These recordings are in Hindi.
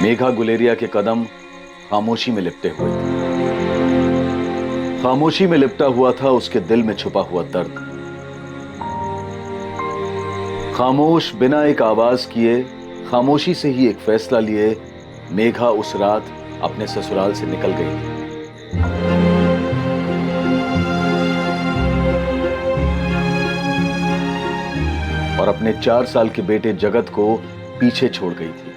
मेघा गुलेरिया के कदम खामोशी में लिपटे हुए थे। खामोशी में लिपटा हुआ था उसके दिल में छुपा हुआ दर्द। खामोश बिना एक आवाज किए, खामोशी से ही एक फैसला लिए मेघा उस रात अपने ससुराल से निकल गई थी। और अपने 4 साल के बेटे जगत को पीछे छोड़ गई थी।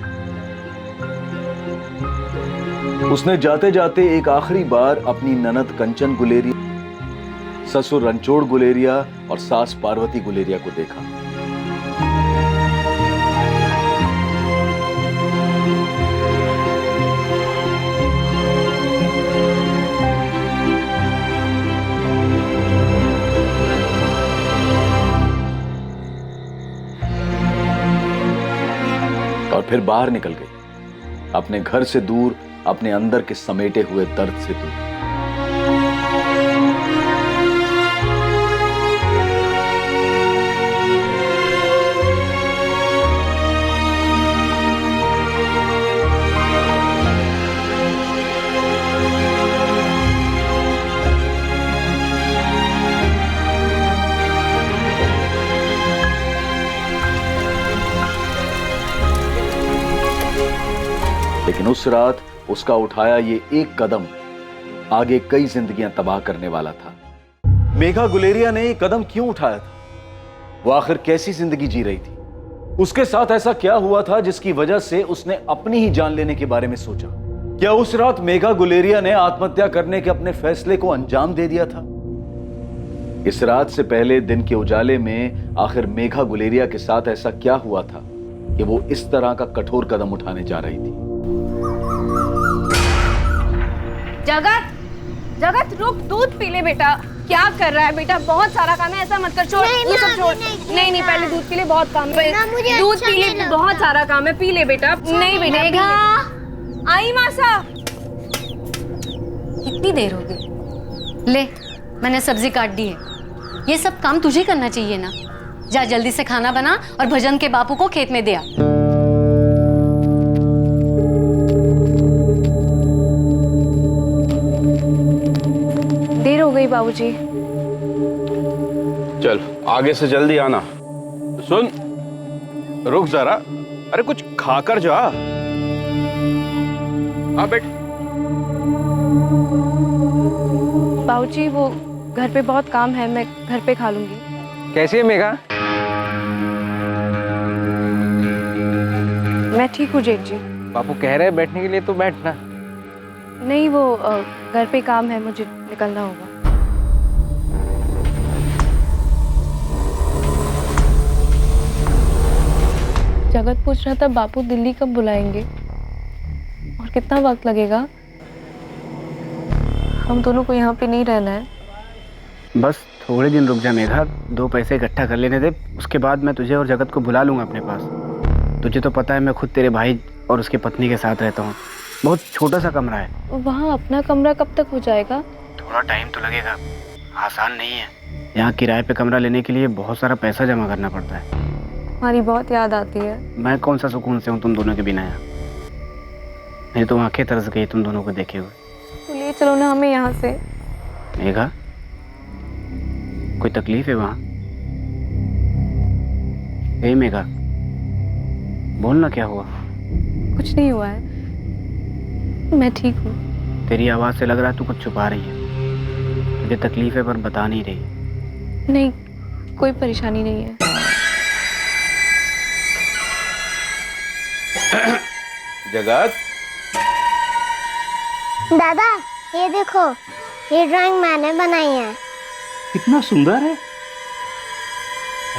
उसने जाते जाते एक आखिरी बार अपनी ननद कंचन गुलेरिया, ससुर रणछोड़ गुलेरिया और सास पार्वती गुलेरिया को देखा। और फिर बाहर निकल गई, अपने घर से दूर, अपने अंदर के समेटे हुए दर्द से दूर। लेकिन उस रात उसका उठाया ये एक कदम आगे कई जिंदगियां तबाह करने वाला था। मेघा गुलेरिया ने ये कदम क्यों उठाया था? वो आखिर कैसी जिंदगी जी रही थी? उसके साथ ऐसा क्या हुआ था जिसकी वजह से उसने अपनी ही जान लेने के बारे में सोचा? क्या उस रात मेघा गुलेरिया ने आत्महत्या करने के अपने फैसले को अंजाम दे दिया था? इस रात से पहले दिन के उजाले में आखिर मेघा गुलेरिया के साथ ऐसा क्या हुआ था कि वो इस तरह का कठोर कदम उठाने जा रही थी? जगत, जगत रुक, दूध पी ले बेटा। क्या कर रहा है बेटा? बहुत सारा काम है, ऐसा मत कर। छोड़, ये सब छोड़। नहीं नहीं, पहले दूध पी ले, बहुत काम है। दूध पी ले, बहुत सारा काम है, पी ले बेटा। नहीं बेटा, मेघा आई मासा। कितनी देर हो गई? ले, मैंने सब्जी काट दी है। ये सब काम तुझे करना चाहिए ना। जा जल्दी से खाना बना और भजन के बापू को खेत में दे आ। देर हो गई बाबूजी। चल आगे से जल्दी आना। सुन, रुक जरा। अरे कुछ खाकर जा। हाँ बेट। बाबूजी वो घर पे बहुत काम है, मैं घर पे खा लूंगी। कैसी है मेघा? मैं ठीक हूँ जेठ जी। बापू कह रहे हैं बैठने के लिए, तो बैठना। नहीं वो घर पे काम है, मुझे निकलना होगा। जगत पूछ रहा था बापू दिल्ली कब बुलाएंगे और कितना वक्त लगेगा? हम दोनों को यहाँ पे नहीं रहना है। बस थोड़े दिन रुक जा मेघा, 2 पैसे इकट्ठा कर लेने दे। उसके बाद मैं तुझे और जगत को बुला लूँगा अपने पास। तुझे तो पता है मैं खुद तेरे भाई और उसकी पत्नी के साथ रहता हूँ। बहुत छोटा सा कमरा है। वहाँ अपना कमरा कब तक हो जाएगा? थोड़ा टाइम तो लगेगा, आसान नहीं है। यहाँ किराए पे कमरा लेने के लिए बहुत सारा पैसा जमा करना पड़ता है। हमारी बहुत याद आती है। मैं कौन सा सुकून से हूँ तुम दोनों के बिना यहाँ। मेरी तो आंखें तरस गई तुम दोनों को देखे हुए। तो ले चलो ना हमें यहाँ से। मेघा, कोई तकलीफ है वहाँ? ए मेघा, बोलना क्या हुआ? कुछ नहीं हुआ है, मैं ठीक हूँ। तेरी आवाज़ से लग रहा है तू कुछ छुपा रही है। मुझे तकलीफ है पर बता नहीं रही। नहीं, कोई परेशानी नहीं है। जगत, दादा ये देखो, ये ड्राइंग मैंने बनाई है। कितना सुंदर है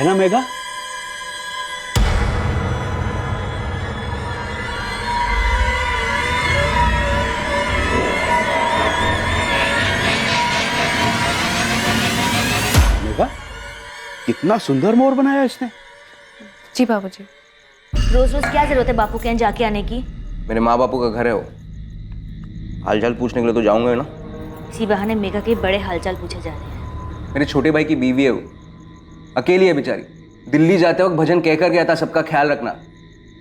ना मेघा? मेघा, कितना सुंदर मोर बनाया इसने। जी बाबूजी। रोज रोज क्या जरूरत है बापू के यहाँ जाके आने की? मेरे माँ बापू का घर है वो, हालचाल पूछने के लिए तो जाऊंगा ना। इसी बहाने मेघा के बड़े हालचाल पूछे जा रहे हैं। मेरे छोटे भाई की बीवी है वो, अकेली है बेचारी। दिल्ली जाते वक्त भजन कहकर गया था सबका ख्याल रखना,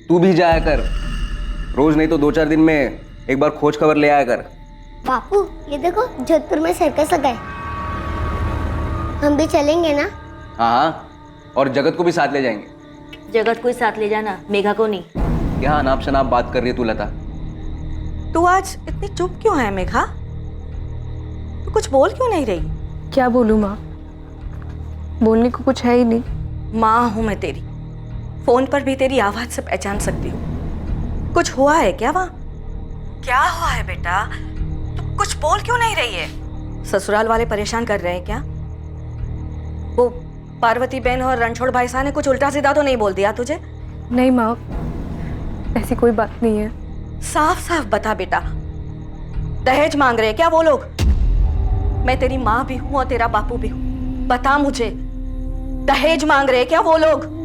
तू भी जाया कर। रोज नहीं तो 2-4 दिन में एक बार खोज खबर ले आया कर। बापू ये देखो जोधपुर में सर्कस लगा है, हम भी चलेंगे ना? हाँ हाँ, और जगत को भी साथ ले जाएंगे। जगत को ही साथ ले जाना, मेघा को नहीं। क्या अनाप शनाप बात कर रही है तू लता? तू आज इतनी चुप क्यों है मेघा? तू कुछ बोल क्यों नहीं रही? क्या बोलूं माँ, बोलने को कुछ है ही नहीं। माँ हूं मैं तेरी, फोन पर भी तेरी आवाज से पहचान सकती हूँ। कुछ हुआ है क्या वहाँ? क्या हुआ है बेटा? तू कुछ बोल क्यों नहीं रही है? ससुराल वाले परेशान कर रहे हैं क्या? वो पार्वती बहन और रणछोड़ भाई साहब ने कुछ उल्टा सीधा तो नहीं बोल दिया तुझे? नहीं माँ, ऐसी कोई बात नहीं है। साफ साफ बता बेटा, दहेज मांग रहे हैं क्या वो लोग? मैं तेरी माँ भी हूं और तेरा बापू भी हूं, बता मुझे, दहेज मांग रहे हैं क्या वो लोग?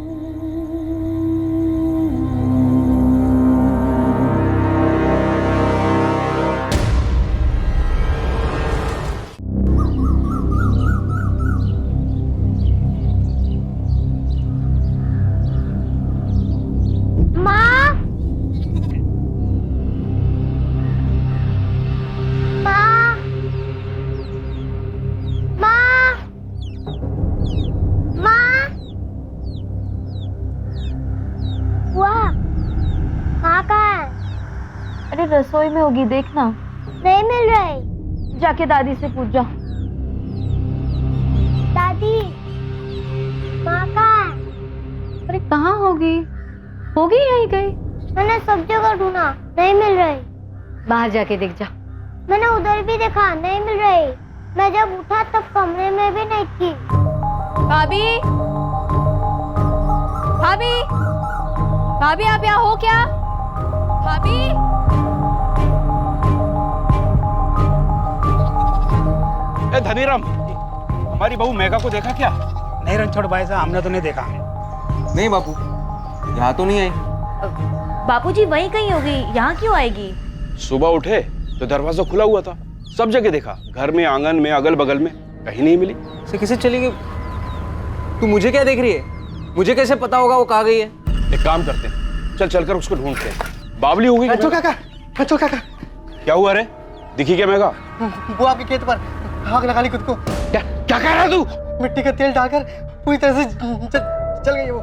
माँ, माँ, माँ, माँ, वाह, माँ कहाँ है? अरे रसोई में होगी, देखना। नहीं मिल रही। जाके दादी से पूछ जा। दादी, माँ कहाँ है? अरे कहाँ होगी? होगी यहीं कहीं। मैंने सब जगह ढूंढा, नहीं मिल रही। बाहर जाके देख जा। मैंने उधर भी देखा, नहीं मिल रही। मैं जब उठा तब कमरे में भी नहीं थी। भाभी, भाभी, भाभी आप यहाँ हो क्या? भाभी, ए धनीराम, हमारी बहू मेघा को देखा क्या? नहीं रणछोड़ भाई साहब, हमने तो नहीं देखा। नहीं बापू, यहाँ तो नहीं आई। बापूजी वहीं कहीं होगी, यहाँ क्यों आएगी? सुबह उठे तो दरवाजा खुला हुआ था, सब जगह देखा, घर में, आंगन में, अगल बगल में, कहीं नहीं मिली। से किसे चली गई? तू मुझे क्या देख रही है? मुझे कैसे पता होगा वो कहाँ गई है? एक काम करते हैं, चल चलकर उसको ढूंढते हैं। बावली हो गई। रणछोड़ काका, क्या हुआ रे? दिखी क्या मेघा? वो आपके खेत पर आग लगा ली खुद को। क्या क्या कह रहा तू? मिट्टी का तेल डालकर पूरी तरह से चल गई वो।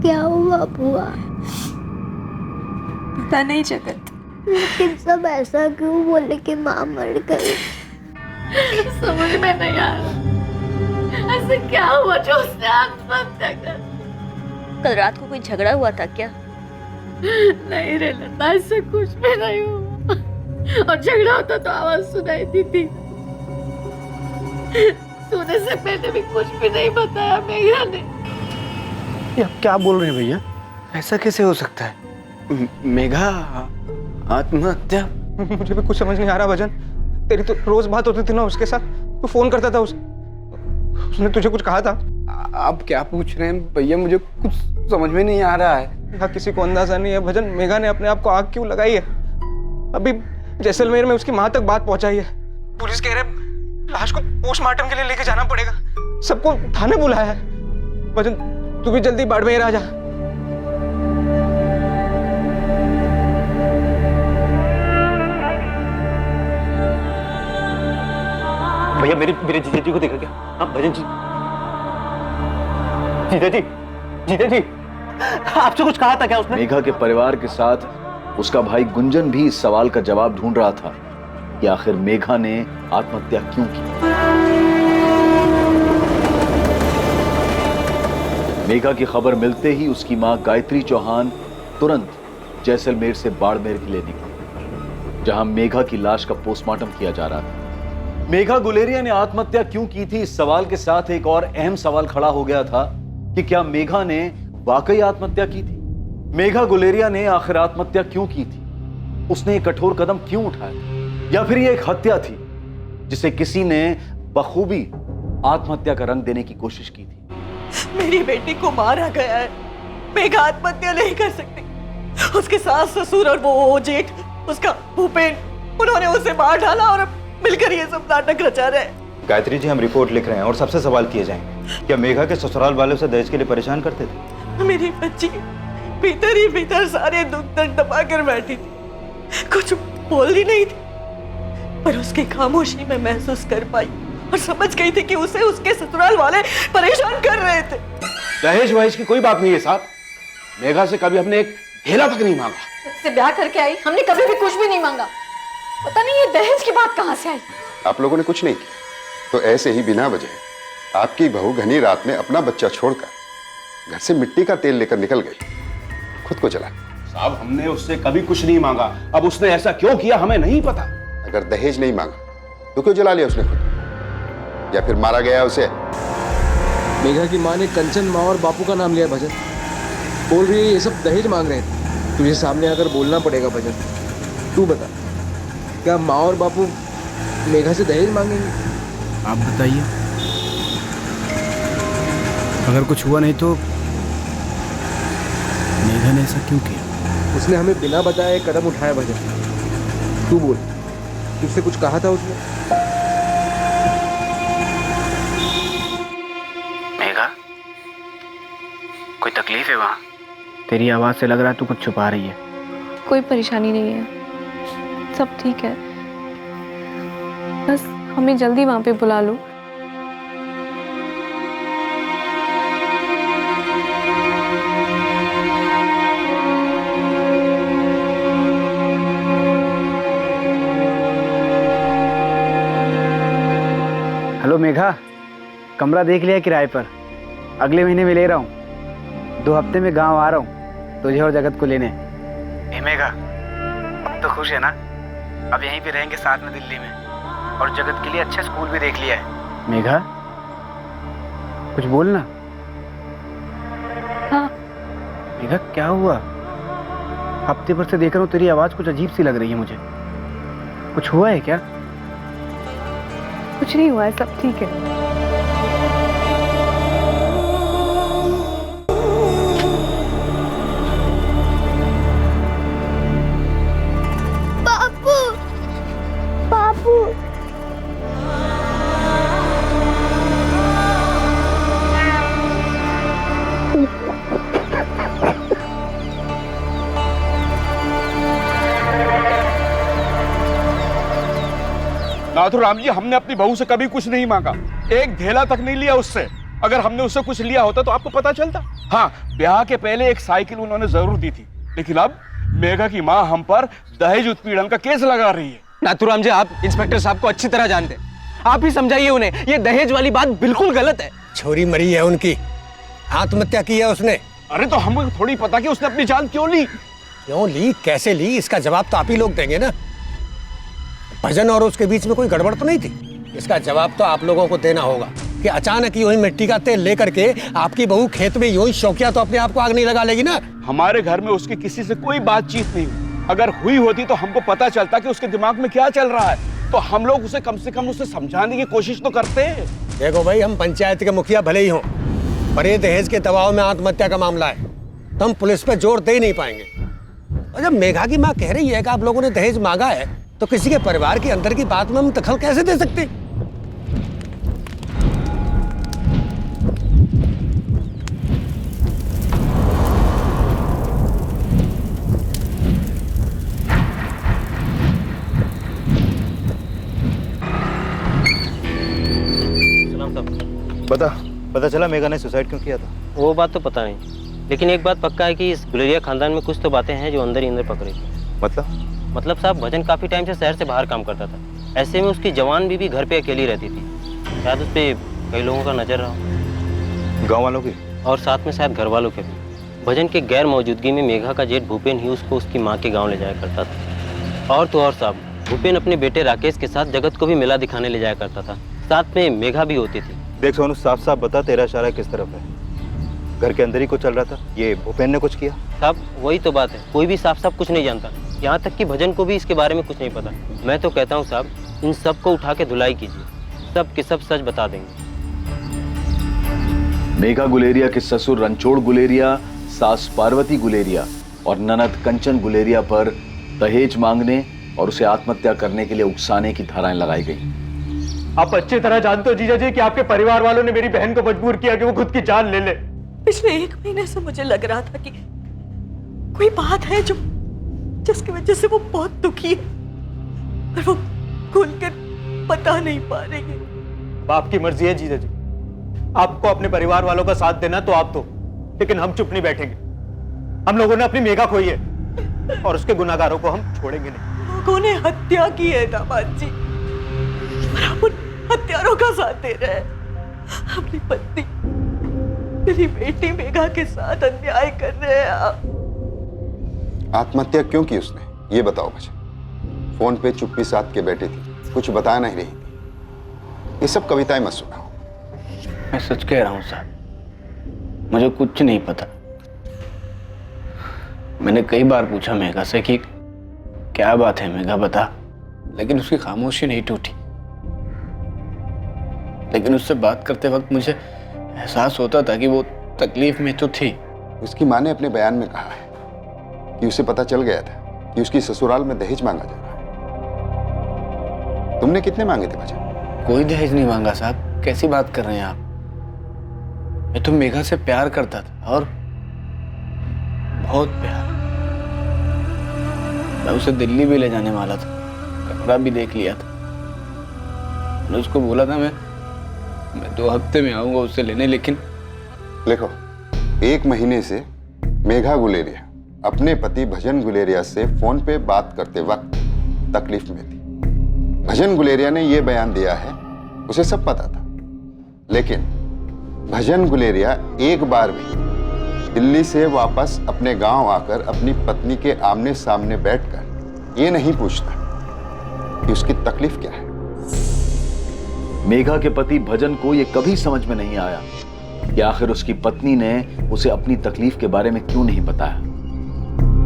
क्या हुआ बुआ? पता नहीं जगत, लेकिन सब ऐसा क्यों बोले कि माँ मर गई? समझ में नहीं आ रहा, ऐसे क्या हुआ जो उसने आत्महत्या कर? कल रात को कोई झगड़ा हुआ था क्या? नहीं रे लता, ऐसे कुछ भी नहीं हुआ। और झगड़ा होता तो आवाज सुनाई देती। सोने से पहले भी कुछ भी नहीं बताया मेघा ने। ये आप क्या बोल रहे हैं भैया? ऐसा कैसे हो सकता है? मेघा आत्महत्या? मुझे भी कुछ समझ नहीं आ रहा भजन। तेरी तो रोज बात होती थी ना उसके साथ, तू फोन करता था उसने तुझे कुछ कहा था? आप क्या पूछ रहे हैं भैया? मुझे कुछ समझ में नहीं आ रहा है। यहाँ किसी को अंदाजा नहीं है भजन, मेघा ने अपने आप को आग क्यों लगाई है? अभी जैसलमेर में उसकी माँ तक बात पहुंचाई है। पुलिस कह रहे लाश को पोस्टमार्टम के लिए लेके जाना पड़ेगा, सबको थाने बुलाया है। भजन तू भी जल्दी बाड़मेर आ जा। भैया मेरे जीजा जी को देखा क्या? हाँ भजन जी, जीजा जी आपसे कुछ कहा था क्या उसने? मेघा के परिवार के साथ उसका भाई गुंजन भी इस सवाल का जवाब ढूंढ रहा था कि आखिर मेघा ने आत्महत्या क्यों की। मेघा की खबर मिलते ही उसकी मां गायत्री चौहान तुरंत जैसलमेर से बाड़मेर के लिए निकली, जहां मेघा की लाश का पोस्टमार्टम किया जा रहा था। मेघा गुलेरिया ने आत्महत्या क्यों की थी, इस सवाल के साथ एक और अहम सवाल खड़ा हो गया था कि क्या मेघा ने वाकई आत्महत्या की थी? मेघा गुलेरिया ने आखिर आत्महत्या क्यों की थी? उसने एक कठोर कदम क्यों उठाया? या फिर ये एक हत्या थी जिसे किसी ने बखूबी आत्महत्या का रंग देने की कोशिश की थी। मेरी बेटी को मारा गया है, मेघा आत्महत्या नहीं कर सकती। उसके सास ससुर और वो जेठ, उसका भूपेन, उन्होंने उसे मार डाला और मिलकर ये सब नाटक रचा रहे हैं। गायत्री जी, हम रिपोर्ट लिख रहे हैं और सबसे सवाल किए जाएंगे। क्या मेघा के ससुराल वाले उसे दहेज के लिए परेशान करते थे? मेरी बच्ची भीतर ही भीतर सारे दुख दर्द दबा कर बैठी थी, कुछ बोलती नहीं थी, पर उसकी खामोशी में महसूस कर पाई और समझ गई थी कि उसे उसके ससुराल वाले परेशान कर रहे थे। दहेज वहेज की कोई बात नहीं है साहब। मेघा से कभी हमने एक ढेला तक नहीं मांगा। से ब्याह करके आई, हमने कभी भी कुछ भी नहीं मांगा। पता नहीं ये दहेज की बात कहाँ से आई। आप लोगों ने कुछ नहीं किया तो ऐसे ही बिना वजह आपकी बहू घनी रात में अपना बच्चा छोड़कर घर से मिट्टी का तेल लेकर निकल गई, खुद को जला। साहब, हमने उससे कभी कुछ नहीं मांगा। अब उसने ऐसा क्यों किया हमें नहीं पता। अगर दहेज नहीं मांगा तो क्यों जला लिया उसने खुद, या फिर मारा गया उसे? मेघा की माँ ने कंचन माँ और बापू का नाम लिया भजन, बोल रही है ये सब दहेज मांग रहे थे। तुझे सामने आकर बोलना पड़ेगा भजन। तू बता, क्या माँ और बापू मेघा से दहेज मांगेंगे? आप बताइए। अगर कुछ हुआ नहीं तो मेघा ने ऐसा क्यों किया? उसने हमें बिना बताए कदम उठाया भजन। तू बोल, तुझसे कुछ कहा था उसने? मेघा, कोई तकलीफ है वहाँ? तेरी आवाज से लग रहा है तू कुछ छुपा रही है। कोई परेशानी नहीं है, सब ठीक है। बस हमें जल्दी वहां पे बुला लो। हेलो मेघा, कमरा देख लिया किराए पर? अगले महीने में ले रहा हूँ। 2 हफ्ते में गांव आ रहा हूँ तुझे और जगत को लेने। मेघा, अब तो खुश है ना? अब यहीं पे रहेंगे साथ में दिल्ली में, और जगत के लिए अच्छा स्कूल भी देख लिया है। मेघा, कुछ बोलना। हाँ। मेघा, क्या हुआ? हफ्ते भर से देख रहा हूँ तेरी आवाज कुछ अजीब सी लग रही है मुझे। कुछ हुआ है क्या? कुछ नहीं हुआ है, सब ठीक है। बापू, बापू। नाथुराम जी, हमने अपनी बहू से कभी कुछ नहीं मांगा, एक ढेला तक नहीं लिया उससे। अगर हमने उससे कुछ लिया होता तो आपको पता चलता। हाँ, ब्याह के पहले एक साइकिल उन्होंने जरूर दी थी, लेकिन अब मेघा की माँ हम पर दहेज उत्पीड़न का केस लगा रही है। नाथुराम जी, आप इंस्पेक्टर साहब को अच्छी तरह जानते हैं, आप ही समझाइए उन्हें। ये दहेज वाली बात बिल्कुल गलत है। छोरी मरी है उनकी, आत्महत्या की है उसने। अरे तो हमें थोड़ी पता कि उसने अपनी जान क्यों ली। क्यों ली, कैसे ली, इसका जवाब तो आप ही लोग देंगे ना। भजन और उसके बीच में कोई गड़बड़ तो नहीं थी? इसका जवाब तो आप लोगों को देना होगा कि अचानक यूं ही मिट्टी का तेल लेकर के आपकी बहू खेत में यूं ही शौकिया तो अपने आप को आग नहीं लगा लेगी ना। हमारे घर में उसकी किसी से कोई बातचीत नहीं हुई। अगर हुई होती तो हमको पता चलता कि उसके दिमाग में क्या चल रहा है, तो हम लोग उसे कम से कम उसे समझाने की कोशिश तो करते हैं। देखो भाई, हम पंचायत के मुखिया भले ही हों, पर ये दहेज के दबाव में आत्महत्या का मामला है तो हम पुलिस पे जोर दे ही नहीं पाएंगे। और जब मेघा की माँ कह रही है कि आप लोगों ने दहेज मांगा है, तो किसी के परिवार के अंदर की बात में हम दखल कैसे दे सकते? पता चला मेघा ने सुसाइड क्यों किया था? वो बात तो पता नहीं, लेकिन एक बात पक्का है कि इस गुलेरिया खानदान में कुछ तो बातें हैं जो अंदर ही अंदर पक रही थी। मतलब साहब, भजन काफी टाइम से शहर से बाहर काम करता था। ऐसे में उसकी जवान बीवी घर पे अकेली रहती थी। शायद उस पे कई लोगों का नजर रहा, गांव वालों की और साथ में शायद घर वालों के भी। भजन के गैर मौजूदगी में मेघा का जेठ भूपेन ही उसको उसकी माँ के गाँव ले जाया करता था। और तो और साहब, भूपेन अपने बेटे राकेश के साथ जगत को भी मेला दिखाने ले जाया करता था। साथ में मेघा भी होती थी। देख सोनू, साफ साफ बता, तेरा इशारा किस तरफ है? घर के अंदर ही कुछ चल रहा था? ये भूपेन ने कुछ किया? साहब, वही तो बात है, कोई भी साफ साफ कुछ नहीं जानता। यहाँ तक कि भजन को भी इसके बारे में कुछ नहीं पता। मैं तो कहता हूँ साहब, इन सब को उठा के धुलाई कीजिए, सब के सब सच बता देंगे। मेघा गुलेरिया के ससुर रणछोड़ गुलेरिया, सास पार्वती गुलेरिया और ननद कंचन गुलेरिया पर दहेज मांगने और उसे आत्महत्या करने के लिए उकसाने की धाराएं लगाई गई। आप अच्छी तरह जानते हो जीजा जी कि आपके परिवार वालों ने मेरी बहन को मजबूर किया कि वो खुद की जान ले ले। पिछले 1 महीने से मुझे लग रहा था कि कोई बात है जो जिसकी वजह से वो बहुत दुखी है, और वो खुलकर बता नहीं पा रही है। बाप की मर्जी है जीजा जी, आपको अपने परिवार वालों का साथ देना तो आप दो, लेकिन हम चुप नहीं बैठेंगे। हम लोगों ने अपनी मेघा खोई है और उसके गुनाहगारों को हम छोड़ेंगे नहीं। लोगों ने हत्या की है दामाद जी, और हम उन हत्यारों का साथ दे रहे हैं। अपनी पत्नी, मेरी बेटी मेघा के साथ अन्याय कर रहे हैं आप। आत्महत्या क्यों की उसने, ये बताओ मुझे। फोन पे चुप्पी साध के बैठी थी, कुछ बता नहीं रही थी। ये सब कविताएं मत सुनाओ। मैं सच कह रहा हूँ साहब, मुझे कुछ नहीं पता। मैंने कई बार पूछा मेघा से कि क्या बात है मेघा बता, लेकिन उसकी खामोशी नहीं टूटी। लेकिन उससे बात करते वक्त मुझे एहसास होता था कि वो तकलीफ में तो थी। उसकी माँ ने अपने बयान में कहा है कि उसे पता चल गया था कि उसकी ससुराल में दहेज मांगा जा रहा है। तुमने कितने मांगे थे भजन? कोई दहेज नहीं मांगा साहब, कैसी बात कर रहे हैं आप? मैं तो मेघा से प्यार करता था, और बहुत प्यार। मैं उसे दिल्ली भी ले जाने वाला था, कमरा भी देख लिया था। मैंने उसको बोला था मैं 2 हफ्ते में आऊंगा उससे लेने, लेकिन देखो, 1 महीने से मेघा गुलेरिया अपने पति भजन गुलेरिया से फोन पे बात करते वक्त तकलीफ में थी। भजन गुलेरिया ने यह बयान दिया है, उसे सब पता था, लेकिन भजन गुलेरिया एक बार भी दिल्ली से वापस अपने गांव आकर अपनी पत्नी के आमने सामने बैठकर ये नहीं पूछता कि उसकी तकलीफ क्या है। मेघा के पति भजन को यह कभी समझ में नहीं आया कि आखिर उसकी पत्नी ने उसे अपनी तकलीफ के बारे में क्यों नहीं बताया।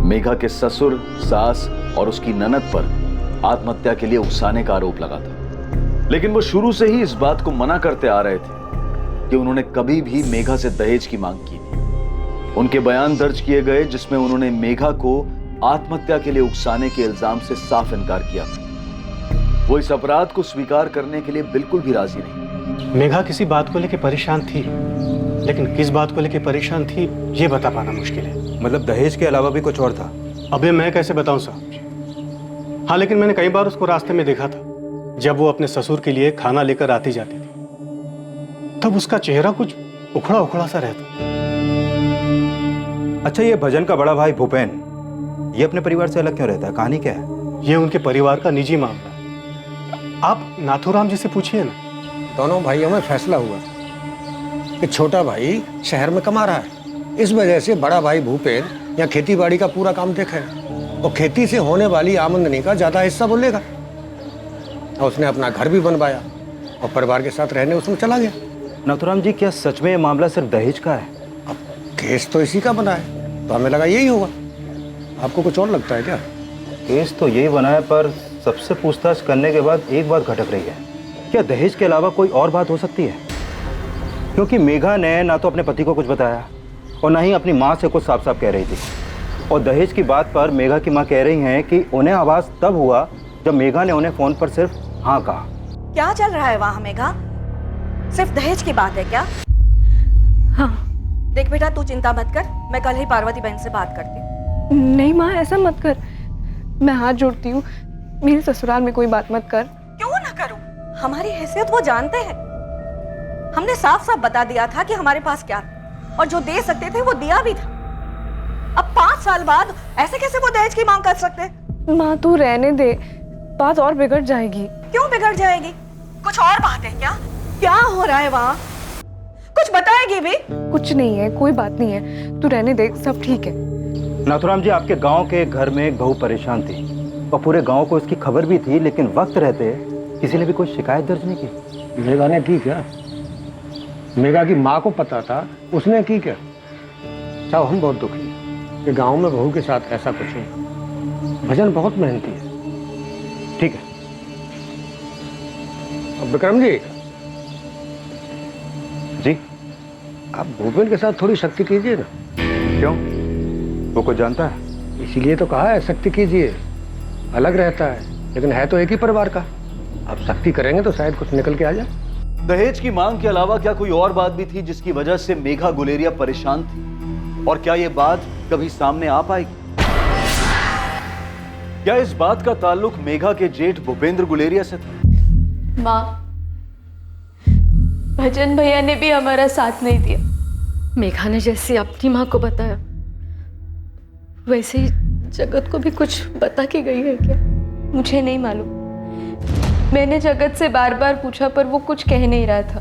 मेघा के ससुर, सास और उसकी ननद पर आत्महत्या के लिए उकसाने का आरोप लगा था, लेकिन वो शुरू से ही इस बात को मना करते आ रहे थे कि उन्होंने कभी भी मेघा से दहेज की मांग की थी। उनके बयान दर्ज किए गए जिसमें उन्होंने मेघा को आत्महत्या के लिए उकसाने के इल्जाम से साफ इनकार किया। वो इस अपराध को स्वीकार करने के लिए बिल्कुल भी राजी नहीं। मेघा किसी बात को लेकर परेशान थी, लेकिन किस बात को लेकर परेशान थी ये बता पाना मुश्किल है। मतलब दहेज के अलावा भी कुछ और था? अबे मैं कैसे बताऊं साहब। हाँ, लेकिन मैंने कई बार उसको रास्ते में देखा था, जब वो अपने ससुर के लिए खाना लेकर आती जाती थी, तब उसका चेहरा कुछ उखड़ा उखड़ा सा रहता। अच्छा, ये भजन का बड़ा भाई भूपेन, ये अपने परिवार से अलग क्यों रहता है? कहानी क्या है? ये उनके परिवार का निजी मामला है, आप नाथूराम जी से पूछिए ना। दोनों भाइयों में फैसला हुआ कि छोटा भाई शहर में कमा रहा है, इस वजह से बड़ा भाई भूपेन यहाँ खेती बाड़ी का पूरा काम देखेगा और खेती से होने वाली आमदनी का ज्यादा हिस्सा वो लेगा। और उसने अपना घर भी बनवाया और परिवार के साथ रहने उसमें चला गया। नाथुराम जी, क्या सच में ये मामला सिर्फ दहेज का है? अब केस तो इसी का बना है, तो हमें लगा यही होगा। आपको कुछ और लगता है क्या? केस तो यही बना है, पर सबसे पूछताछ करने के बाद एक बात खटक रही है। क्या दहेज के अलावा कोई और बात हो सकती है? क्योंकि मेघा ने ना तो अपने पति को कुछ बताया और ना ही अपनी माँ से कुछ साफ साफ कह रही थी। और दहेज की बात पर मेघा की माँ कह रही हैं कि उन्हें आवाज़ तब हुआ जब मेघा ने उन्हें फ़ोन पर सिर्फ हाँ कहा। क्या चल रहा है वहाँ मेघा? सिर्फ दहेज की बात है क्या? हाँ। देख बेटा, तू चिंता मत कर, मैं कल ही पार्वती बहन से बात करती हूँ। नहीं माँ, ऐसा मत कर, मैं हाथ जोड़ती हूँ, मेरे ससुराल में कोई बात मत कर। क्यों ना करूँ? हमारी हैसियत वो जानते हैं। हमने साफ साफ बता दिया था कि हमारे पास क्या, और जो दे सकते थे वो दिया भी था। अब 5 साल बाद ऐसे कैसे वो दहेज की मांग कर सकते? माँ तू रहने दे, बात और बिगड़ जाएगी। क्यों बिगड़ जाएगी? कुछ और बात है क्या? क्या हो रहा है वहाँ? कुछ बताएगी भी? कुछ नहीं है, कोई बात नहीं है, तू रहने दे, सब ठीक है। नाथुराम जी, आपके गांव के घर में एक बहू परेशान थी और पूरे गांव को इसकी खबर भी थी, लेकिन वक्त रहते किसी ने भी कोई शिकायत दर्ज नहीं की। मेघा ने की क्या? मेघा की माँ को पता था, उसने की क्या? साहब, हम बहुत दुखी हैं कि गांव में बहू के साथ ऐसा कुछ है। भजन बहुत मेहनती है। ठीक है। अब विक्रम जी जी, आप भूपेन के साथ थोड़ी सख्ती कीजिए ना। क्यों? वो कुछ जानता है? इसीलिए तो कहा है सख्ती कीजिए। अलग रहता है लेकिन है तो एक ही परिवार का। आप सख्ती करेंगे तो शायद कुछ निकल के आ जाए। दहेज की मांग के अलावा क्या कोई और बात भी थी जिसकी वजह से मेघा गुलेरिया परेशान थी? और क्या यह बात कभी सामने आ पाएगी? क्या इस बात का ताल्लुक मेघा के जेठ भूपेंद्र गुलेरिया से था? माँ, भजन भैया ने भी हमारा साथ नहीं दिया। मेघा ने जैसे अपनी माँ को बताया वैसे ही जगत को भी कुछ बता के गई है क्या? मुझे नहीं मालूम। मैंने जगत से बार बार पूछा पर वो कुछ कह नहीं रहा था।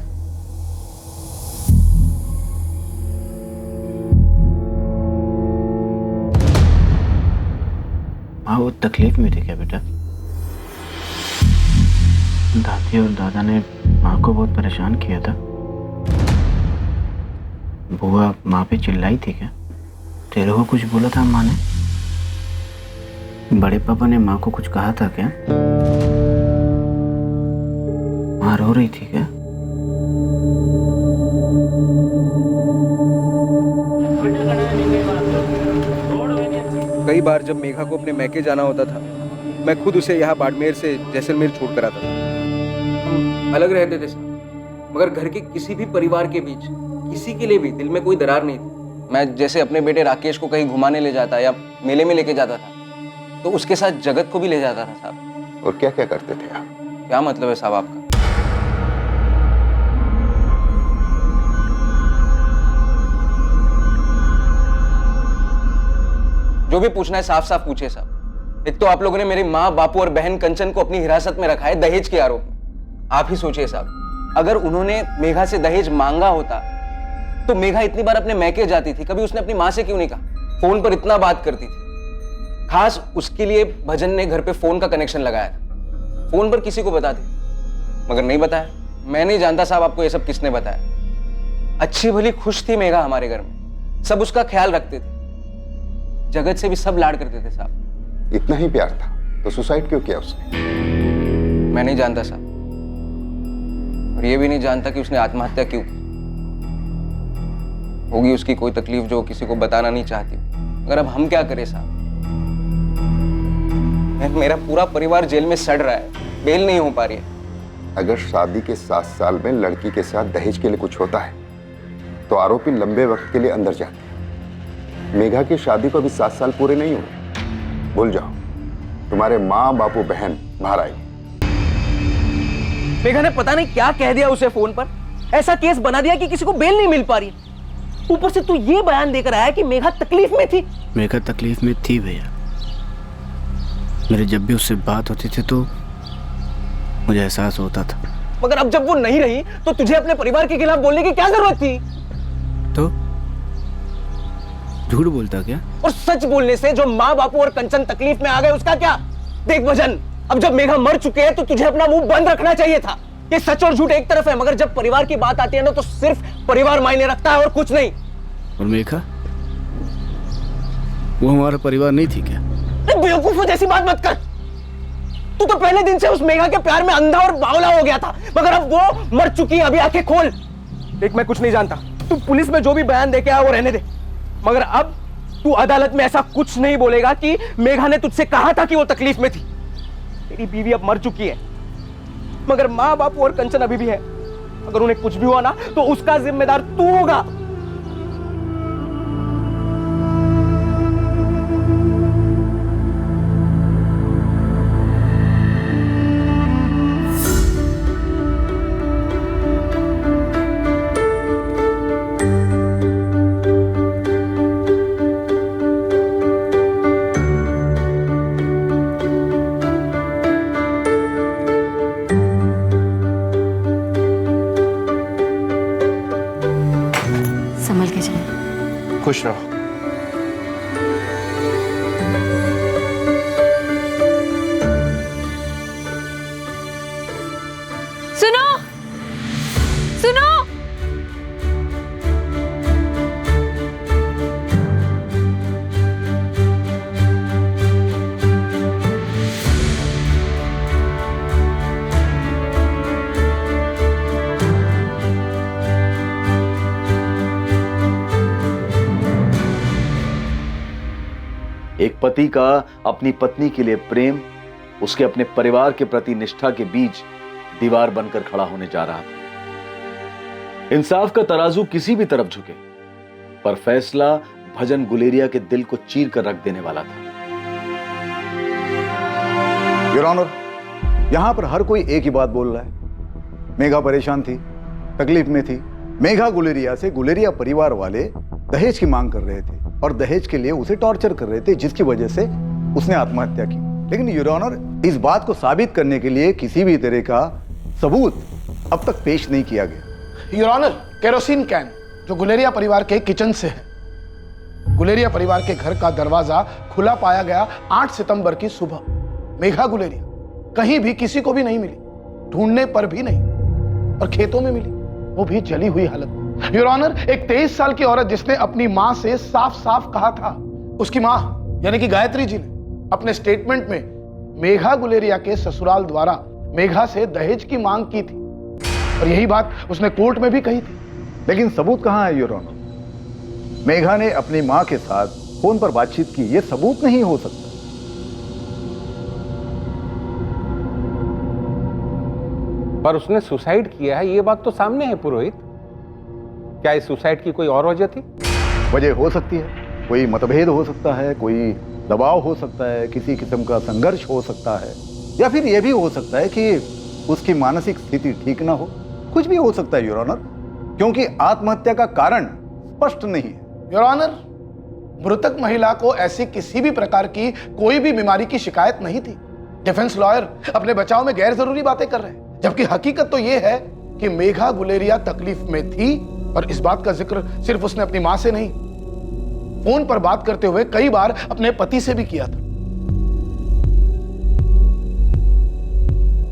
माँ वो तकलीफ में थे क्या बेटा? दादी और दादा ने माँ को बहुत परेशान किया था। बुआ माँ पे चिल्लाई थी क्या? तेरे को कुछ बोला था माँ ने? बड़े पापा ने माँ को कुछ कहा था क्या? माँ रो रही थी क्या? कई बार जब मेघा को अपने मैके जाना होता था मैं खुद उसे यहाँ बाड़मेर से जैसलमेर छोड़ कर आता था। हम अलग रहते थे साहब, मगर घर के किसी भी परिवार के बीच किसी के लिए भी दिल में कोई दरार नहीं थी। मैं जैसे अपने बेटे राकेश को कहीं घुमाने ले जाता या मेले में लेके जाता था तो उसके साथ जगत को भी ले जाता था साहब। और क्या क्या करते थे आप? क्या मतलब है साहब आपका? जो भी पूछना है साफ साफ पूछिए साहब। एक तो आप लोगों ने मेरी माँ, बापू और बहन कंचन को अपनी हिरासत में रखा है दहेज के आरोप में। आप ही सोचिए साहब, अगर उन्होंने मेघा से दहेज मांगा होता तो मेघा इतनी बार अपने मैके जाती थी, कभी उसने अपनी माँ से क्यों नहीं कहा? फोन पर इतना बात करती थी। खास उसके लिए भजन ने घर पे फोन का कनेक्शन लगाया था। फोन पर किसी को बता दी, मगर नहीं बताया। मैं नहीं जानता साहब आपको ये सब किसने बताया। अच्छी भली खुश थी मेघा हमारे घर में, सब उसका ख्याल रखते थे, जगत से भी सब लाड करते थे साहब। इतना ही प्यार था तो सुसाइड क्यों किया उसने? मैं नहीं जानता साहब, और ये भी नहीं जानता कि उसने आत्महत्या क्यों की। होगी उसकी कोई तकलीफ जो किसी को बताना नहीं चाहती, मगर अब हम क्या करें साहब? मेरा पूरा परिवार जेल में सड़ रहा है, बेल नहीं हो पा रही है। अगर शादी के 7 साल में लड़की के साथ दहेज के लिए कुछ होता है तो आरोपी लंबे वक्त के लिए अंदर जाते हैं। मेघा की शादी को अभी 7 साल पूरे नहीं हुए। भूल जाओ, तुम्हारे माँ, बापू, बहन बाहर आई। मेघा ने पता नहीं क्या कह दिया उसे फोन पर, ऐसा केस बना दिया कि किसी को बेल नहीं मिल पा रही। ऊपर से तू ये बयान देकर आया कि मेघा तकलीफ में थी। मेघा तकलीफ में थी भैया। मेरे जब भी उससे बात होती थी तो मुझे एहसास होता था। मगर अब जब वो नहीं रही तो तुझे अपने परिवार के खिलाफ बोलने की क्या जरूरत थी? तो झूठ बोलता क्या? और सच बोलने से जो माँ, बापू और कंचन तकलीफ में आ गए उसका क्या? देख भजन, अब जब मेघा मर चुके हैं तो तुझे अपना मुंह बंद रखना चाहिए था। ये सच और झूठ एक तरफ है, मगर जब परिवार की बात आती है ना तो सिर्फ परिवार मायने रखता है और कुछ नहीं। और मेघा, वो हमारा परिवार नहीं थी क्या? बेवकूफों जैसी बात मत कर। तू तो पहले दिन से उस मेघा के प्यार में अंधा और बावला हो गया था, मगर अब वो मर चुकी है। अभी आंखें खोल। देख, मैं कुछ नहीं जानता, तू पुलिस में जो भी बयान दे के आया वो रहने दे, मगर अब तू अदालत में ऐसा कुछ नहीं बोलेगा कि मेघा ने तुझसे कहा था कि वो तकलीफ में थी। तेरी बीवी अब मर चुकी है, मगर माँ, बापू और कंचन अभी भी है। अगर उन्हें कुछ भी हुआ ना तो उसका जिम्मेदार तू होगा। संभल के जाए। खुश रहो। सुनो, सुनो। पति का अपनी पत्नी के लिए प्रेम उसके अपने परिवार के प्रति निष्ठा के बीच दीवार बनकर खड़ा होने जा रहा था। इंसाफ का तराजू किसी भी तरफ झुके, पर फैसला भजन गुलेरिया के दिल को चीर कर रख देने वाला था। योर ऑनर, यहां पर हर कोई एक ही बात बोल रहा है। मेघा परेशान थी, तकलीफ में थी। मेघा गुलेरिया से गुलेरिया परिवार वाले दहेज की मांग कर रहे थे और दहेज के लिए उसे टॉर्चर कर रहे थे, जिसकी वजह से उसने आत्महत्या की। लेकिन योर ऑनर, इस बात को साबित करने के लिए किसी भी तरह का सबूत अब तक पेश नहीं किया गया। योर ऑनर, केरोसिन कैन जो गुलेरिया परिवार के किचन से है, गुलेरिया परिवार के घर का दरवाजा खुला पाया गया 8 सितंबर की सुबह। मेघा गुलेरिया कहीं भी किसी को भी नहीं मिली, ढूंढने पर भी नहीं, और खेतों में मिली, वो भी जली हुई हालत में। योर ऑनर, एक 23 साल की औरत जिसने अपनी मां से साफ साफ कहा था, उसकी मां यानी कि गायत्री जी ने अपने स्टेटमेंट में मेघा गुलेरिया के ससुराल द्वारा मेघा से दहेज की मांग की थी, और यही बात उसने कोर्ट में भी कही थी। लेकिन सबूत कहां है योर ऑनर? मेघा ने अपनी मां के साथ फोन पर बातचीत की, यह सबूत नहीं हो सकता। पर उसने सुसाइड किया है, ये बात तो सामने है पुरोहित। क्या इस सुसाइड की कोई और वजह थी? वजह हो सकती है, कोई मतभेद हो सकता है, कोई दबाव हो सकता है, किसी किस्म का संघर्ष हो सकता है, या फिर यह भी हो सकता है कि उसकी मानसिक स्थिति ठीक ना हो। कुछ भी हो सकता है योर ऑनर, क्योंकि आत्महत्या का कारण स्पष्ट नहीं है। योर ऑनर, मृतक महिला को ऐसी किसी भी प्रकार की कोई भी बीमारी की शिकायत नहीं थी। डिफेंस लॉयर अपने बचाव में गैर जरूरी बातें कर रहे हैं, जबकि हकीकत तो यह है कि मेघा गुलेरिया तकलीफ में थी, और इस बात का जिक्र सिर्फ उसने अपनी मां से नहीं, फोन पर बात करते हुए कई बार अपने पति से भी किया था।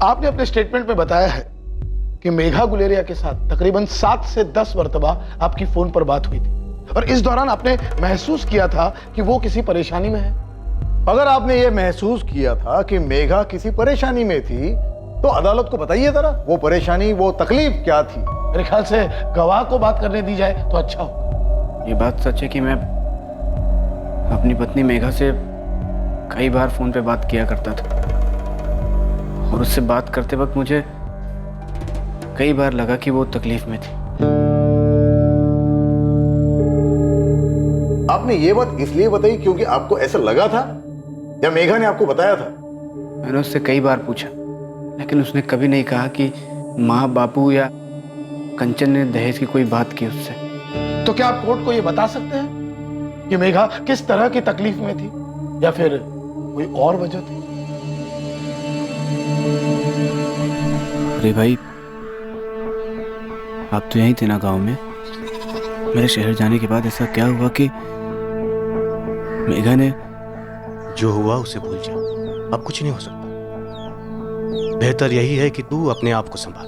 आपने अपने स्टेटमेंट में बताया है कि मेघा गुलेरिया के साथ तकरीबन 7 से 10 मर्तबा आपकी फोन पर बात हुई थी, और इस दौरान आपने महसूस किया था कि वो किसी परेशानी में है। अगर आपने ये महसूस किया था कि मेघा किसी परेशानी में थी, तो अदालत को बताइए जरा, वो परेशानी, वो तकलीफ क्या थी? मेरे ख्याल से गवाह को बात करने दी जाए तो अच्छा हो। ये बात सच है कि मैं अपनी पत्नी मेघा से कई बार फोन पे बात किया करता था, और उससे बात करते वक्त मुझे कई बार लगा कि वो तकलीफ में थी। आपने ये बात इसलिए बताई क्योंकि आपको ऐसा लगा था, या मेघा ने आपको बताया था? मैंने उससे कई बार पूछा, लेकिन उसने कभी नहीं कहा कि माँ, बापू या कंचन ने दहेज की कोई बात की उससे। तो क्या आप कोर्ट को ये बता सकते हैं कि मेघा किस तरह की तकलीफ में थी, या फिर कोई और वजह थी? अरे भाई, आप तो यहीं थे ना गांव में। मेरे शहर जाने के बाद ऐसा क्या हुआ कि मेघा ने... जो हुआ उसे भूल जा, अब कुछ नहीं हो सकता। बेहतर यही है कि तू अपने आप को संभाल।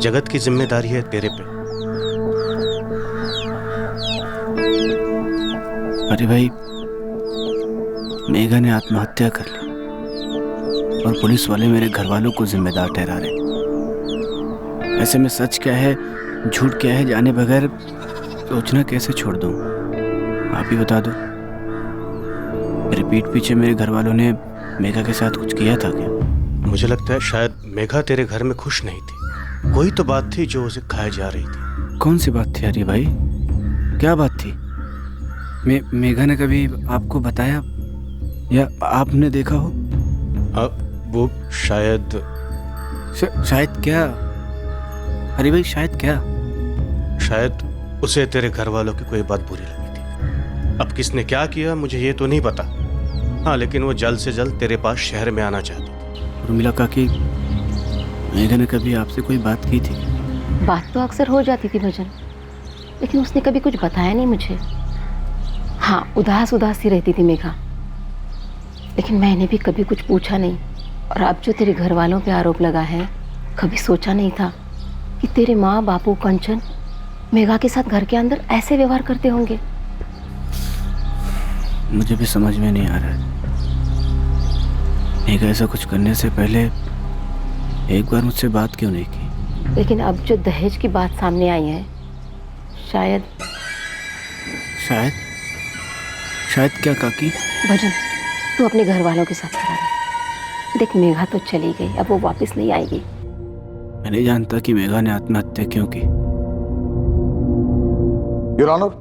जगत की जिम्मेदारी है तेरे पे। अरे भाई, मेघा ने आत्महत्या कर ली, और पुलिस वाले मेरे घर वालों को जिम्मेदार ठहरा रहे। ऐसे में सच क्या है, झूठ क्या है, जाने बगैर सोचना कैसे छोड़ दूं? आप ही बता दो। मेरे पीठ पीछे मेरे घर वालों ने मेघा के साथ कुछ किया था क्या? मुझे लगता है शायद मेघा तेरे घर में खुश नहीं थी। कोई तो बात थी जो उसे खाए जा रही थी। कौन सी बात थी? अरे भाई, क्या बात थी? मेघा ने कभी आपको बताया या आपने देखा हो? वो शायद शायद क्या? अरे भाई, शायद क्या? शायद उसे तेरे घर वालों की कोई बात बुरी लगी थी। अब किसने क्या किया मुझे ये तो नहीं पता। हाँ, लेकिन वो जल्द से जल्द तेरे पास शहर में आना चाहती थी। उर्मिला काकी, मेघा ने कभी आपसे कोई बात की थी? बात तो अक्सर हो जाती थी भजन, लेकिन उसने कभी कुछ बताया नहीं मुझे। हाँ, उदास उदास सी रहती थी मेघा, लेकिन मैंने भी कभी कुछ पूछा नहीं। और अब जो तेरे घर वालों पे आरोप लगा है, कभी सोचा नहीं था कि तेरे माँ, बापू, कंचन मेघा के साथ घर के अंदर ऐसे व्यवहार करते होंगे। मुझे भी समझ में नहीं आ रहा है। मेघा ऐसा कुछ करने से पहले एक बार मुझसे बात क्यों नहीं की? लेकिन अब जो दहेज की बात सामने आई है, शायद शायद क्या काकी? भजन, तू अपने घर वालों के साथ खड़ा रह। देख मेघा तो चली गई, अब वो वापस नहीं आएगी। मैं नहीं जानता कि मेघा ने आत्महत्या क्यों की। योर ऑनर,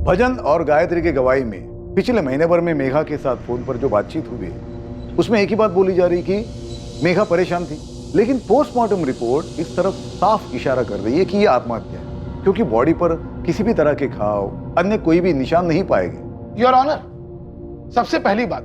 भजन और गायत्री की गवाही में पिछले महीने भर में मेघा के साथ फोन पर जो बातचीत हुई उसमें एक ही बात बोली जा रही कि मेघा परेशान थी, लेकिन पोस्टमार्टम रिपोर्ट इस तरफ साफ इशारा कर रही है कि यह आत्महत्या है, क्योंकि बॉडी पर किसी भी तरह के घाव, अन्य कोई भी निशान नहीं पाए गए। योर ऑनर, सबसे पहली बात,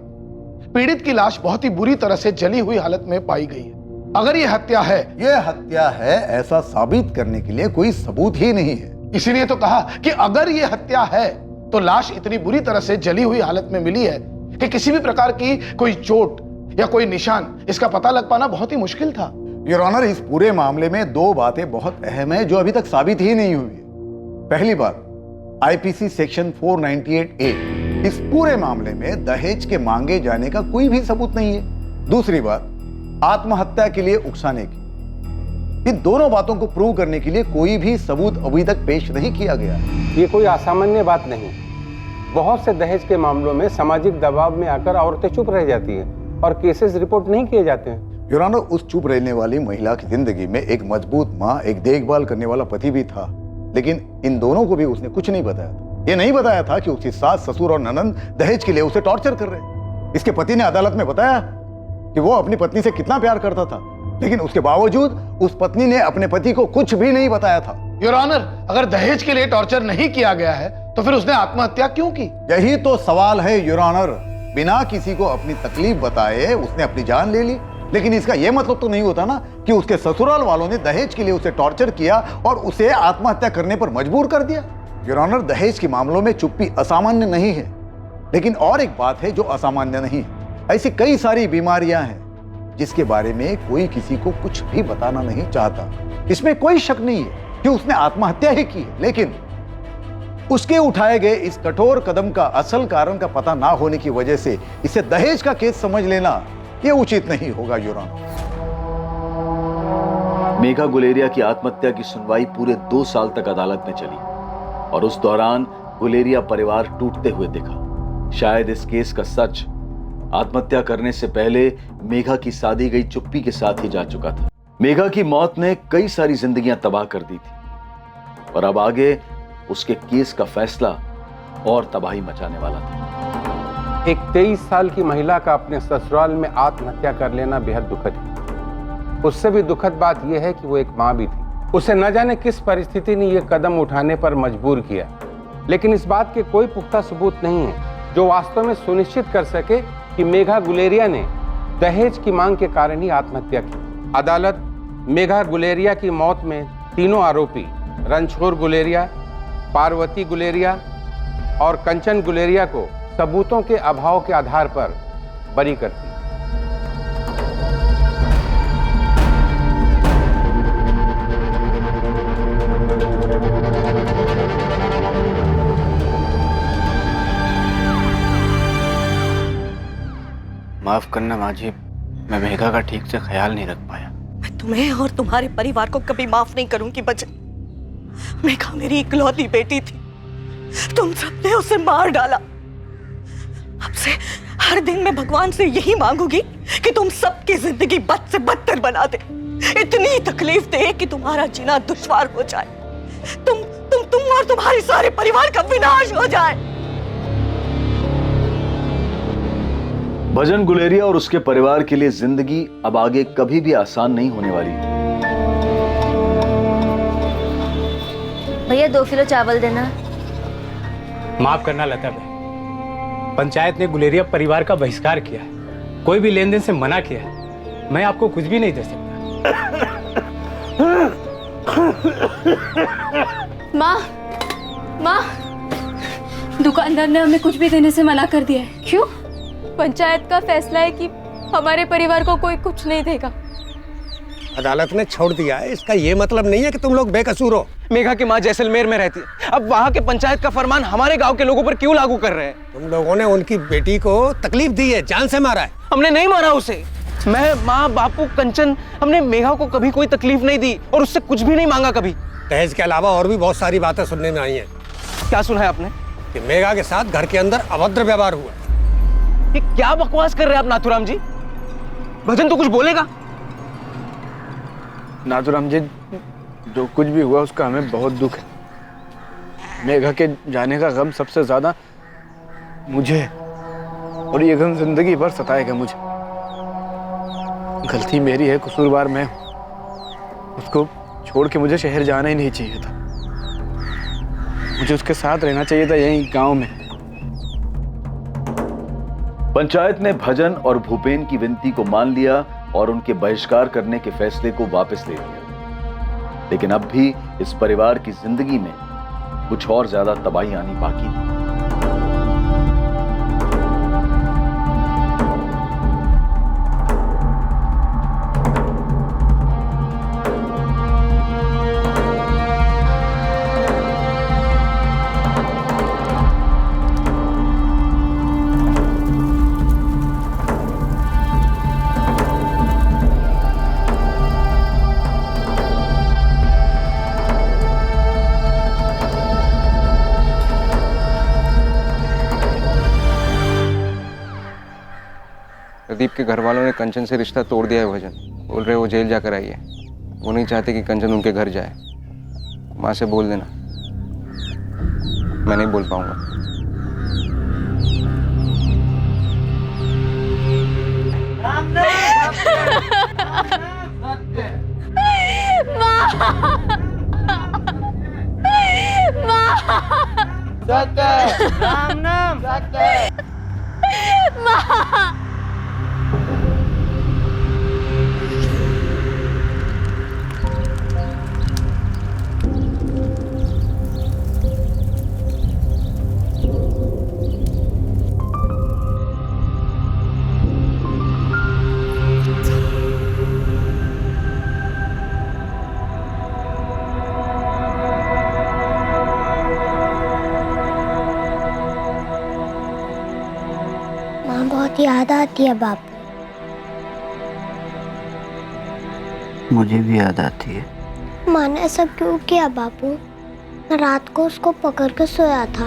पीड़ित की लाश बहुत ही बुरी तरह से जली हुई हालत में पाई गई है। अगर यह हत्या है ऐसा साबित करने के लिए कोई सबूत ही नहीं है। इसीलिए तो कहा कि अगर यह हत्या है तो लाश इतनी बुरी तरह से जली हुई हालत में मिली है कि किसी भी प्रकार की कोई चोट या कोई निशान इसका पता लग पाना बहुत ही मुश्किल था। योर ऑनर, इस पूरे मामले में दो बातें बहुत अहम है जो अभी तक साबित ही नहीं हुई है। पहली बात, आईपीसी सेक्शन 498A इस पूरे मामले में दहेज के मांगे जाने का कोई भी सबूत नहीं है। दूसरी बात, आत्महत्या के लिए उकसाने की। इन दोनों बातों को प्रूव करने के लिए कोई भी सबूत अभी तक पेश नहीं किया गया। ये कोई असामान्य बात नहीं। बहुत से दहेज के मामलों में सामाजिक दबाव में आकर औरतें चुप रह जाती हैं और केसेस रिपोर्ट नहीं किए जाते हैं। योर ऑनर, उस चुप रहने वाली महिला की जिंदगी में एक मजबूत माँ, एक देखभाल करने वाला पति भी था, लेकिन इन दोनों को भी उसने कुछ नहीं बताया था। ये नहीं बताया था कि उसकी सास, ससुर और ननंद दहेज के लिए उसे टॉर्चर कर रहे। इसके पति ने अदालत में बताया कि वो अपनी पत्नी से कितना प्यार करता था, लेकिन उसके बावजूद उस पत्नी ने अपने पति को कुछ भी नहीं बताया था। योर ऑनर, अगर दहेज के लिए टॉर्चर नहीं किया गया है तो फिर उसने आत्महत्या क्यों की? यही तो सवाल है योर ऑनर। बिना किसी को अपनी तकलीफ बताए उसने अपनी जान ले ली, लेकिन इसका यह मतलब तो नहीं होता ना कि उसके ससुराल वालों ने दहेज के लिए उसे टॉर्चर किया और उसे आत्महत्या करने पर मजबूर कर दिया। योर ऑनर, दहेज के मामलों में चुप्पी असामान्य नहीं है, लेकिन और एक बात है जो असामान्य नहीं है। ऐसी कई सारी बीमारियां हैं जिसके बारे में कोई किसी को कुछ भी बताना नहीं चाहता। इसमें कोई शक नहीं है कि उसने आत्महत्या ही की है, लेकिन उसके उठाए गए इस कठोर कदम का असल कारण का पता ना होने की वजह से इसे दहेज का केस समझ लेना यह उचित नहीं होगा। योर ऑनर, मेघा गुलेरिया की आत्महत्या की सुनवाई पूरे 2 साल तक अदालत में चली और उस दौरान गुलेरिया परिवार टूटते हुए दिखा। शायद इस केस का सच आत्महत्या करने से पहले मेघा की साधी गई चुप्पी के साथ ही जा चुका था। मेघा की मौत ने कई सारी जिंदगियां तबाह कर दी थी और अब आगे उसके केस का फैसला और तबाही मचाने वाला था। एक 23 साल की महिला का अपने ससुराल में आत्महत्या कर लेना बेहद दुखद है। उससे भी दुखद बात यह है कि वो एक मां भी थी। उसे न जाने किस परिस्थिति ने यह कदम उठाने पर मजबूर किया, लेकिन इस बात के कोई पुख्ता सबूत नहीं है जो वास्तव में सुनिश्चित कर सके कि मेघा गुलेरिया ने दहेज की मांग के कारण ही आत्महत्या की। अदालत मेघा गुलेरिया की मौत में तीनों आरोपी रणछोड़ गुलेरिया, पार्वती गुलेरिया और कंचन गुलेरिया को सबूतों के अभाव के आधार पर बरी करती। माफ करना माँ जी, मैं मेघा का ठीक से ख्याल नहीं रख पाया। मैं तुम्हें और तुम्हारे परिवार को कभी माफ नहीं करूंगी बचन। मेघा मेरी इकलौती बेटी थी, तुम सबने उसे मार डाला। अब से हर दिन मैं भगवान से यही मांगूंगी कि तुम सबकी जिंदगी बद से बदतर बना दे, इतनी तकलीफ दे कि तुम्हारा जीना दुश्वार हो जाए, तुम और तुम्हारे सारे परिवार का विनाश हो जाए। भजन गुलेरिया और उसके परिवार के लिए जिंदगी अब आगे कभी भी आसान नहीं होने वाली। भैया 2 किलो चावल देना। माफ करना लता भाई, पंचायत ने गुलेरिया परिवार का बहिष्कार किया है, कोई भी लेन देन से मना किया है। मैं आपको कुछ भी नहीं दे सकता। माँ, दुकानदार ने हमें कुछ भी देने से मना कर दिया है। क्यों? पंचायत का फैसला है कि हमारे परिवार को कोई कुछ नहीं देगा। अदालत ने छोड़ दिया है, इसका ये मतलब नहीं है कि तुम लोग बेकसूर हो। मेघा की माँ जैसलमेर में रहती है, अब वहाँ के पंचायत का फरमान हमारे गांव के लोगों पर क्यों लागू कर रहे हैं? तुम लोगों ने उनकी बेटी को तकलीफ दी है, जान से मारा है। हमने नहीं मारा उसे। मैं, माँ, बापू, कंचन, हमने मेघा को कभी कोई तकलीफ नहीं दी और उससे कुछ भी नहीं मांगा कभी। दहेज के अलावा और भी बहुत सारी बातें सुनने में आई हैं। क्या सुना है आपने? कि मेघा के साथ घर के अंदर अभद्र व्यवहार हुआ। ये क्या बकवास कर रहे हैं आप नाथुराम जी? भजन तो कुछ बोलेगा। नाथुराम जी, जो कुछ भी हुआ उसका हमें बहुत दुख है। मेघा के जाने का गम सबसे ज्यादा मुझे है और ये गम जिंदगी भर सताएगा मुझे। गलती मेरी है, कसूरवार मैं हूं। उसको छोड़ के मुझे शहर जाना ही नहीं चाहिए था। मुझे उसके साथ रहना चाहिए था यहीं गांव में। पंचायत ने भजन और भूपेन की विनती को मान लिया और उनके बहिष्कार करने के फैसले को वापस ले लिया। लेकिन अब भी इस परिवार की जिंदगी में कुछ और ज्यादा तबाही आनी बाकी थी। प्रदीप के घर वालों ने कंचन से रिश्ता तोड़ दिया है भजन। बोल रहे वो जेल जाकर आई है। वो नहीं चाहते कि कंचन उनके घर जाए। माँ से बोल देना। मैं नहीं बोल पाऊंगा। राम नाम सत्य। माँ बहुत याद आती है बापू। मुझे भी याद आती है। माँ ने ऐसा क्यों किया बापू? मैं रात को उसको पकड़ के सोया था।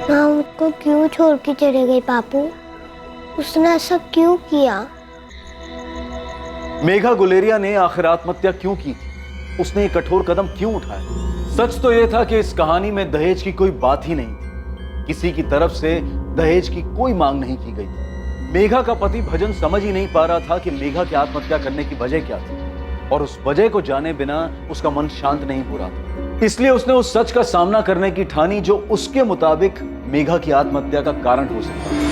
माँ मुझको क्यों छोड़ के चले गई बापू? उसने ऐसा क्यों किया? मेघा गुलेरिया ने आखिर आत्महत्या क्यों की थी? उसने एक कठोर कदम क्यों उठाया? सच तो यह था कि इस कहानी में दहेज की कोई बात ही नहीं थी। किसी की तरफ से दहेज की कोई मांग नहीं की गई थी। मेघा का पति भजन समझ ही नहीं पा रहा था कि मेघा की आत्महत्या करने की वजह क्या थी, और उस वजह को जाने बिना उसका मन शांत नहीं हो रहा था। इसलिए उसने उस सच का सामना करने की ठानी जो उसके मुताबिक मेघा की आत्महत्या का कारण हो सकता है।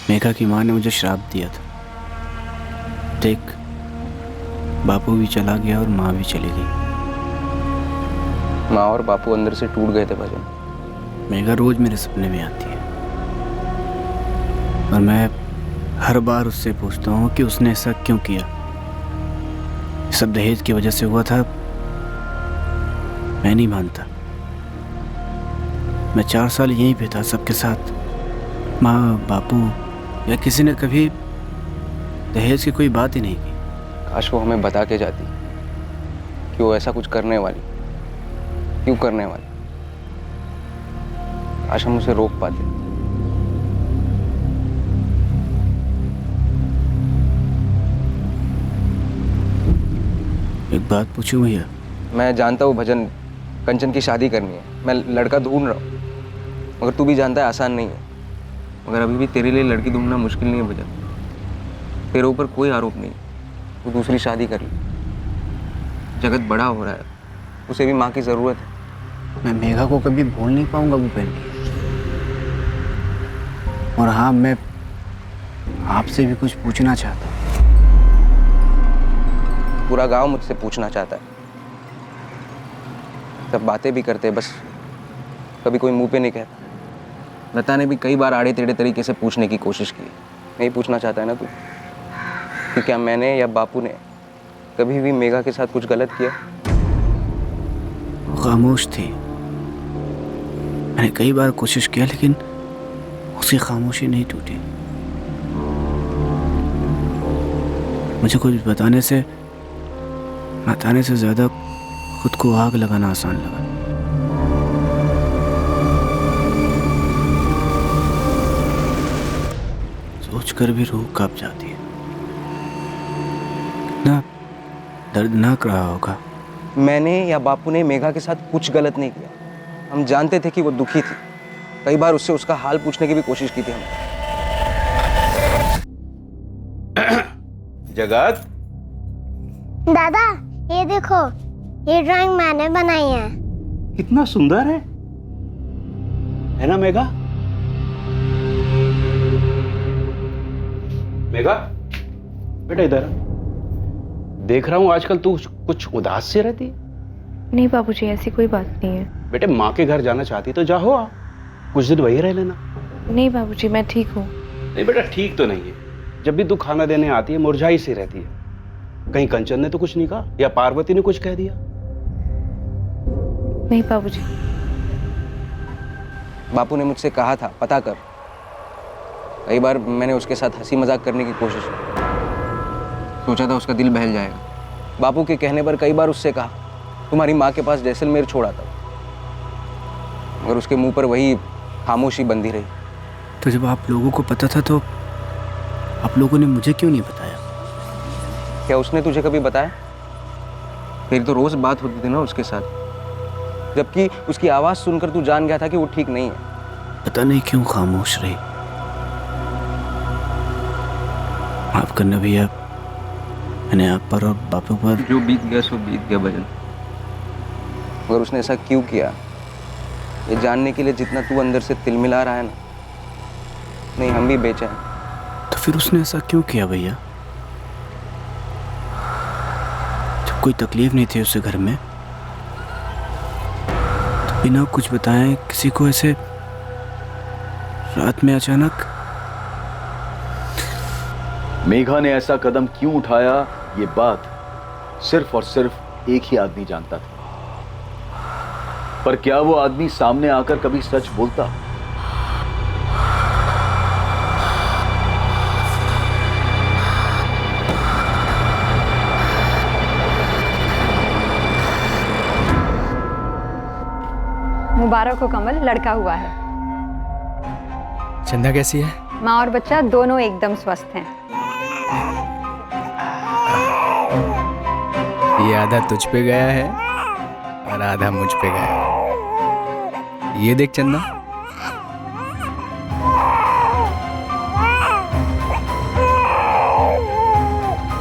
मेघा की माँ ने मुझे श्राप दिया था। देख, बापू भी चला गया और माँ भी चली गई। माँ और बापू अंदर से टूट गए थे भजन। मेघा रोज मेरे सपने में आती है और मैं हर बार उससे पूछता हूँ कि उसने ऐसा क्यों किया। सब दहेज की वजह से हुआ था। मैं नहीं मानता। मैं 4 साल यहीं पे था सबके साथ। माँ, बापू या किसी ने कभी दहेज की कोई बात ही नहीं की। काश वो हमें बता के जाती कि वो ऐसा कुछ करने वाली, क्यों करने वाली। काश हम उसे रोक पाते। एक बात पूछूं भैया? मैं जानता हूँ भजन, कंचन की शादी करनी है। मैं लड़का ढूंढ रहा हूँ, मगर तू भी जानता है आसान नहीं है। मगर अभी भी तेरे लिए लड़की ढूंढना मुश्किल नहीं है भजन। तेरे ऊपर कोई आरोप नहीं। तू दूसरी शादी कर ले। जगत बड़ा हो रहा है, उसे भी माँ की जरूरत है। मैं मेघा को कभी भूल नहीं पाऊंगा भूपेन। और हाँ, मैं आपसे भी कुछ पूछना चाहता हूँ। पूरा गांव मुझसे पूछना चाहता है। सब बातें भी करते हैं, बस कभी कोई मुंह पे नहीं कहता। लता ने भी कई बार आड़े टेढ़े तरीके से पूछने की कोशिश की। नहीं पूछना चाहता है ना तू कि क्या मैंने या बापू ने कभी भी मेघा के साथ कुछ गलत किया? खामोश थी। मैंने कई बार कोशिश किया लेकिन उसकी खामोशी नहीं टूटी। मुझे कुछ बताने से ज्यादा खुद को आग लगाना आसान लगा। सोचकर भी रूह कांप जाती है। कितना दर्दनाक रहा होगा। मैंने या बापू ने मेघा के साथ कुछ गलत नहीं किया। हम जानते थे कि वो दुखी थी। कई बार उससे उसका हाल पूछने की भी कोशिश की थी हमने। जगत, दादा ये देखो, ये ड्राइंग मैंने बनाई है। कितना सुंदर है ना मेघा? मेघा, बेटा इधर देख रहा हूँ आजकल तू कुछ उदास से रहती है। नहीं बाबूजी, ऐसी कोई बात नहीं है। बेटे माँ के घर जाना चाहती तो जा, हो कुछ दिन वही रह लेना। नहीं बाबूजी, मैं ठीक हूँ। नहीं बेटा, ठीक तो नहीं है। जब भी तू खाना देने आती है मुरझाई सी रहती है। कहीं कंचन ने तो कुछ नहीं कहा या पार्वती ने कुछ कह दिया? नहीं बाबूजी। बापू ने मुझसे कहा था पता कर। कई बार मैंने उसके साथ हंसी मजाक करने की कोशिश की। सोचा था उसका दिल बहल जाएगा। बापू के कहने पर कई बार उससे कहा तुम्हारी माँ के पास जैसलमेर छोड़ा था, मगर उसके मुंह पर वही खामोशी बंधी रही। तो जब आप लोगों को पता था तो आप लोगों ने मुझे क्यों नहीं बताया? क्या उसने तुझे कभी बताया? फिर तो रोज बात होती थी ना उसके साथ, जबकि उसकी आवाज सुनकर तू जान गया था कि वो ठीक नहीं है। पता नहीं क्यों खामोश रही। माफ करना भैया, मैंने आप पर और बापू पर जो बीत गया सो बीत गया भजन। मगर उसने ऐसा क्यों किया, ये जानने के लिए जितना तू अंदर से तिलमिला रहा है ना, नहीं हम भी बेचैन। तो फिर उसने ऐसा क्यों किया भैया? जब कोई तकलीफ नहीं थी उससे घर में, तो बिना कुछ बताए किसी को ऐसे रात में अचानक। मेघा ने ऐसा कदम क्यों उठाया, ये बात सिर्फ और सिर्फ एक ही आदमी जानता था। पर क्या वो आदमी सामने आकर कभी सच बोलता? मुबारक हो कमल, लड़का हुआ है। चंदा कैसी है? माँ और बच्चा दोनों एकदम स्वस्थ हैं। ये आधा तुझ पे गया है और आधा मुझ पे गया है। ये देख चंदा,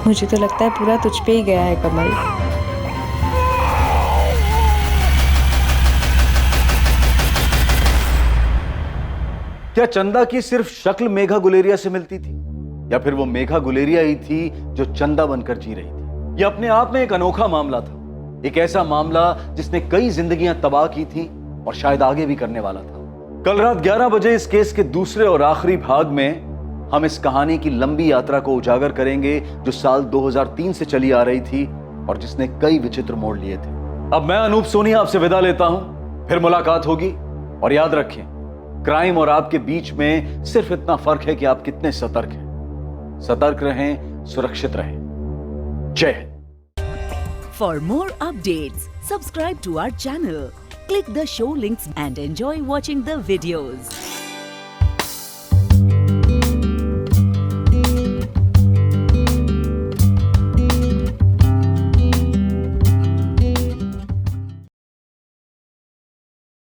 मुझे तो लगता है पूरा तुझ पे ही गया है कमल। क्या चंदा की सिर्फ शक्ल मेघा गुलेरिया से मिलती थी, या फिर वो मेघा गुलेरिया ही थी जो चंदा बनकर जी रही थी? यह अपने आप में एक अनोखा मामला था, एक ऐसा मामला जिसने कई जिंदगियां तबाह की थी और शायद आगे भी करने वाला था। कल रात 11 बजे इस केस के दूसरे और आखिरी भाग में हम इस कहानी की लंबी यात्रा को उजागर करेंगे जो साल 2003 से चली आ रही थी और जिसने कई विचित्र मोड़ लिए थे। अब मैं अनूप सोनी आपसे विदा लेता हूं, फिर मुलाकात होगी। और याद रखें, क्राइम और आपके बीच में सिर्फ इतना फर्क है कि आप कितने सतर्क हैं। सतर्क रहें, सुरक्षित रहें। जय Hind. For more updates, subscribe to our channel, click the show links and enjoy watching the videos.